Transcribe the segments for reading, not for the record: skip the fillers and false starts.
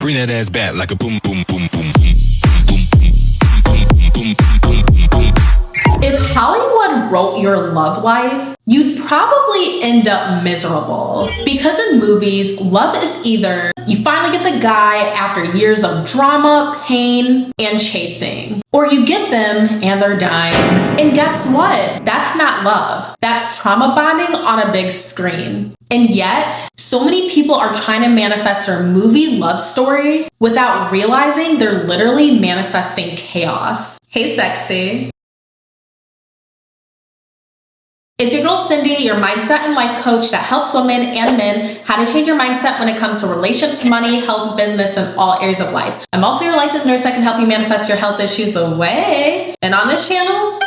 Bring that ass back like a boom, boom, boom, boom, boom. If Hollywood wrote your love life, you'd probably end up miserable. Because in movies, love is either you finally get the guy after years of drama, pain, and chasing, or you get them and they're dying. And guess what? That's not love. That's trauma bonding on a big screen. And yet, so many people are trying to manifest their movie love story without realizing they're literally manifesting chaos. Hey, sexy. It's your girl Cindy, your mindset and life coach that helps women and men how to change your mindset when it comes to relationships, money, health, business, and all areas of life. I'm also your licensed nurse that can help you manifest your health issues away. And on this channel,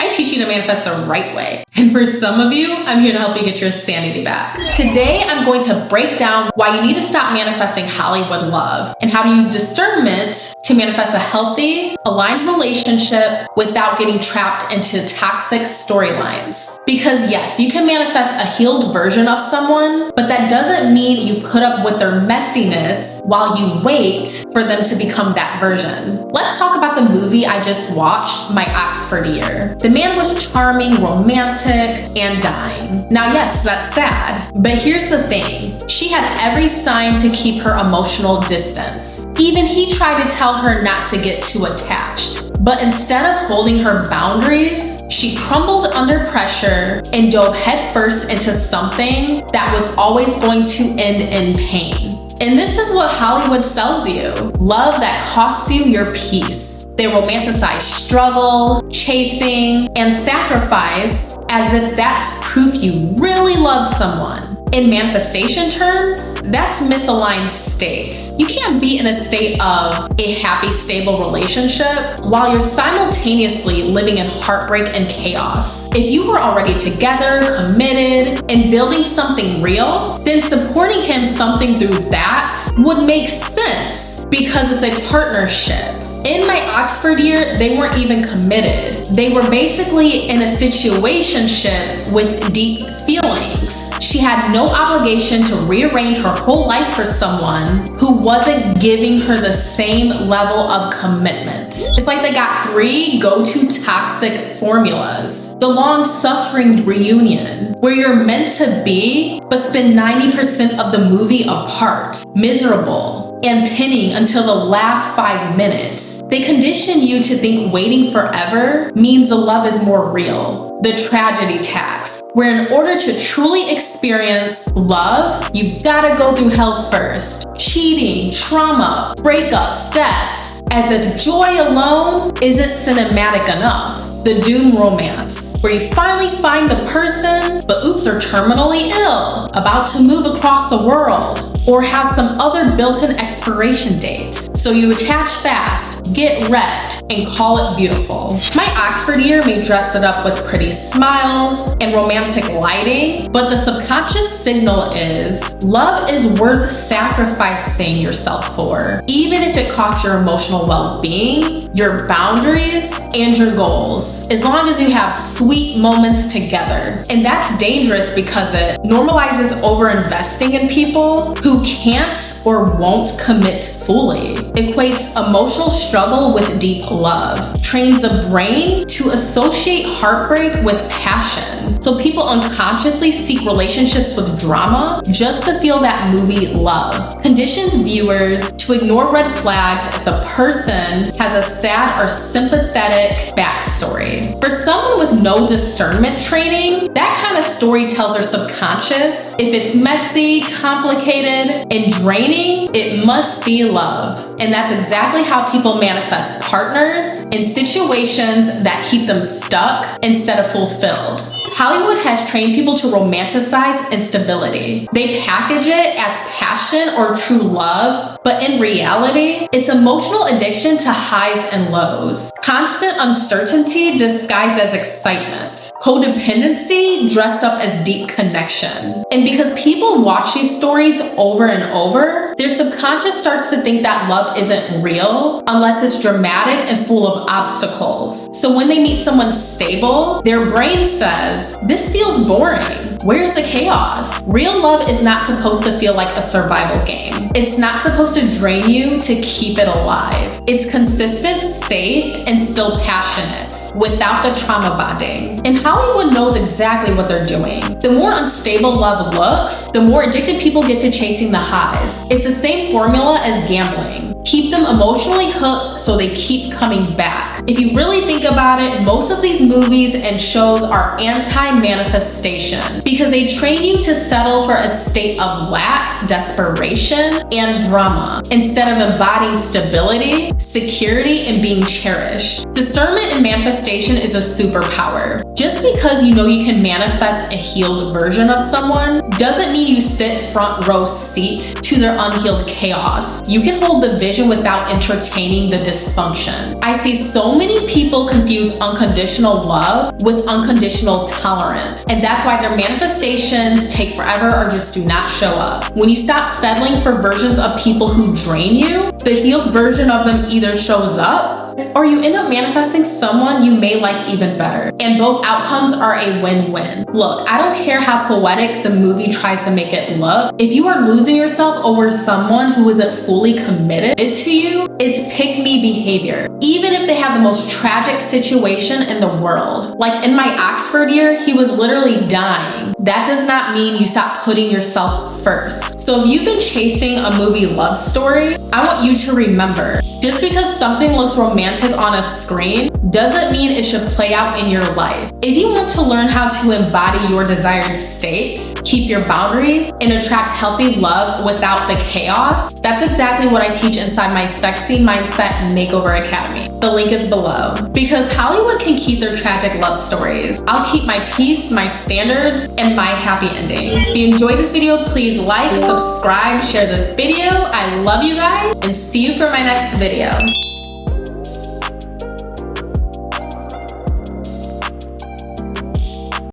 I teach you to manifest the right way. And for some of you, I'm here to help you get your sanity back. Today, I'm going to break down why you need to stop manifesting Hollywood love and how to use discernment to manifest a healthy, aligned relationship without getting trapped into toxic storylines. Because yes, you can manifest a healed version of someone, but that doesn't mean you put up with their messiness while you wait for them to become that version. Let's talk about the movie I just watched, My Oxford Year. The man was charming, romantic, and dying. Now, yes, that's sad, but here's the thing. She had every sign to keep her emotional distance. Even he tried to tell her not to get too attached. But instead of holding her boundaries, she crumbled under pressure and dove headfirst into something that was always going to end in pain. And this is what Hollywood sells you. Love that costs you your peace. They romanticize struggle, chasing, and sacrifice as if that's proof you really love someone. In manifestation terms, that's misaligned state. You can't be in a state of a happy, stable relationship while you're simultaneously living in heartbreak and chaos. If you were already together, committed, and building something real, then supporting him something through that would make sense because it's a partnership. In My Oxford Year, they weren't even committed. They were basically in a situationship with deep feelings. She had no obligation to rearrange her whole life for someone who wasn't giving her the same level of commitment. It's like they got 3 go-to toxic formulas. The long-suffering reunion, where you're meant to be, but spend 90% of the movie apart, miserable, and pinning until the last 5 minutes. They condition you to think waiting forever means the love is more real. The tragedy tax, where in order to truly experience love, you've gotta go through hell first. Cheating, trauma, breakups, deaths, as if joy alone isn't cinematic enough. The doom romance, where you finally find the person, but oops, are terminally ill, about to move across the world, or have some other built-in expiration date. So you attach fast, get wrecked, and call it beautiful. My Oxford Year may dress it up with pretty smiles and romantic lighting, but the subconscious signal is love is worth sacrificing yourself for, even if it costs your emotional well-being, your boundaries, and your goals, as long as you have sweet moments together. And that's dangerous because it normalizes over-investing in people who can't or won't commit fully, equates emotional struggle with deep love, trains the brain to associate heartbreak with passion. So people unconsciously seek relationships with drama just to feel that movie love. Conditions viewers to ignore red flags if the person has a sad or sympathetic backstory. For someone with no discernment training, that kind of story tells their subconscious if it's messy, complicated, and draining, it must be love. And that's exactly how people manifest partners in situations that keep them stuck instead of fulfilled. Hollywood has trained people to romanticize instability. They package it as passion or true love, but in reality, it's emotional addiction to highs and lows. Constant uncertainty disguised as excitement. Codependency dressed up as deep connection. And because people watch these stories over and over, their subconscious starts to think that love isn't real unless it's dramatic and full of obstacles. So when they meet someone stable, their brain says, this feels boring. Where's the chaos? Real love is not supposed to feel like a survival game. It's not supposed to drain you to keep it alive. It's consistent, safe, and still passionate, without the trauma bonding. And Hollywood knows exactly what they're doing. The more unstable love looks, the more addicted people get to chasing the highs. It's the same formula as gambling. Keep them emotionally hooked so they keep coming back. If you really think about it, most of these movies and shows are anti-manifestation because they train you to settle for a state of lack, desperation, and drama instead of embodying stability, security, and being cherished. Discernment and manifestation is a superpower. Just because you know you can manifest a healed version of someone doesn't mean you sit front row seat to their unhealed chaos. You can hold the vision without entertaining the dysfunction. I see so many people confuse unconditional love with unconditional tolerance, and that's why their manifestations take forever or just do not show up. When you stop settling for versions of people who drain you, the healed version of them either shows up or you end up manifesting someone you may like even better. And both outcomes are a win-win. Look, I don't care how poetic the movie tries to make it look. If you are losing yourself over someone who isn't fully committed to you, it's pick-me behavior. Even if they have the most tragic situation in the world. Like in my Oxford year, he was literally dying. That does not mean you stop putting yourself first. So if you've been chasing a movie love story, I want you to remember, just because something looks romantic on a screen doesn't mean it should play out in your life. If you want to learn how to embody your desired state, keep your boundaries, and attract healthy love without the chaos, that's exactly what I teach inside my Sexy Mindset Makeover Academy. The link is below. Because Hollywood can keep their tragic love stories, I'll keep my peace, my standards, and my happy ending. If you enjoyed this video, please like, subscribe, share this video. I love you guys, and see you for my next video.